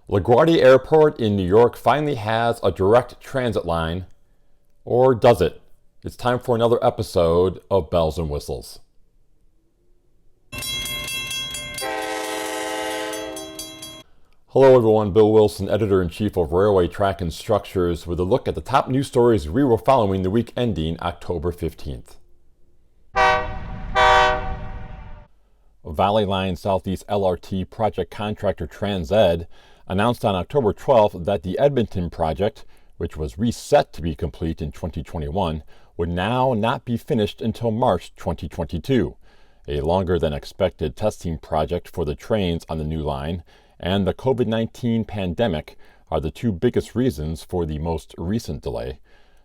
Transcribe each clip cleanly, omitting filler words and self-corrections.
LaGuardia Airport in New York finally has a direct transit line. Or does it? It's time for another episode of Bells and Whistles. Hello everyone, Bill Wilson, Editor-in-Chief of Railway Track and Structures, with a look at the top news stories we were following the week ending October 15th. Valley Line Southeast LRT project contractor TransEd announced on October 12th that the Edmonton project, which was reset to be complete in 2021, would now not be finished until March 2022. A longer than expected testing project for the trains on the new line and the COVID-19 pandemic are the two biggest reasons for the most recent delay.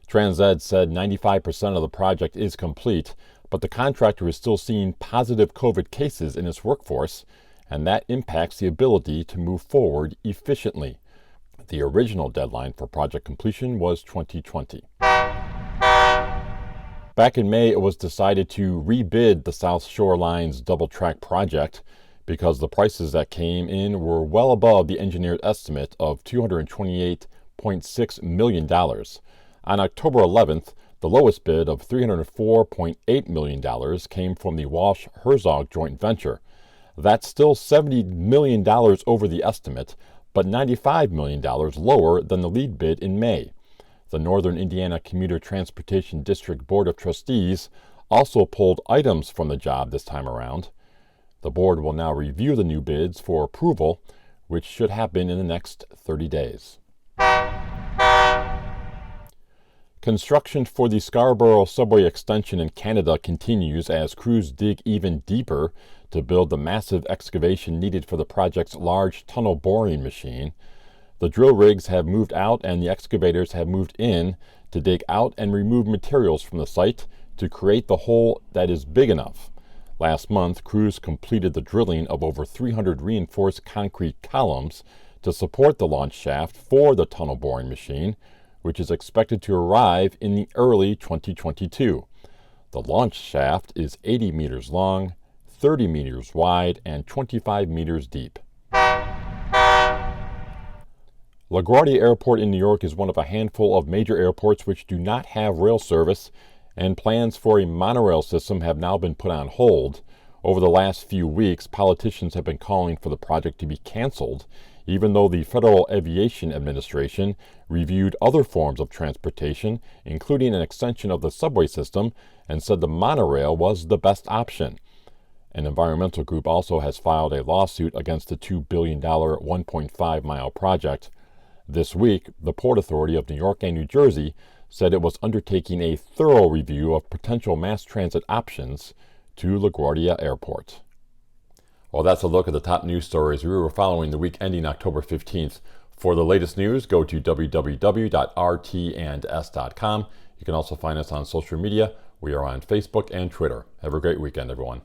TransEd said 95% of the project is complete, but the contractor is still seeing positive COVID cases in its workforce, and that impacts the ability to move forward efficiently. The original deadline for project completion was 2020. Back in May, it was decided to rebid the South Shore Line's double-track project because the prices that came in were well above the engineer's estimate of $228.6 million. On October 11th, the lowest bid of $304.8 million came from the Walsh-Herzog joint venture. That's still $70 million over the estimate, but $95 million lower than the lead bid in May. The Northern Indiana Commuter Transportation District Board of Trustees also pulled items from the job this time around. The board will now review the new bids for approval, which should happen in the next 30 days. Construction for the Scarborough Subway extension in Canada continues as crews dig even deeper to build the massive excavation needed for the project's large tunnel boring machine. The drill rigs have moved out and the excavators have moved in to dig out and remove materials from the site to create the hole that is big enough. Last month, crews completed the drilling of over 300 reinforced concrete columns to support the launch shaft for the tunnel boring machine, which is expected to arrive in the early 2022. The launch shaft is 80 meters long, 30 meters wide, and 25 meters deep. LaGuardia Airport in New York is one of a handful of major airports which do not have rail service, and plans for a monorail system have now been put on hold. Over the last few weeks, politicians have been calling for the project to be canceled, even though the Federal Aviation Administration reviewed other forms of transportation, including an extension of the subway system, and said the monorail was the best option. An environmental group also has filed a lawsuit against the $2 billion 1.5-mile project. This week, the Port Authority of New York and New Jersey said it was undertaking a thorough review of potential mass transit options to LaGuardia Airport. Well, that's a look at the top news stories we were following the week ending October 15th. For the latest news, go to www.rtnds.com. You can also find us on social media. We are on Facebook and Twitter. Have a great weekend, everyone.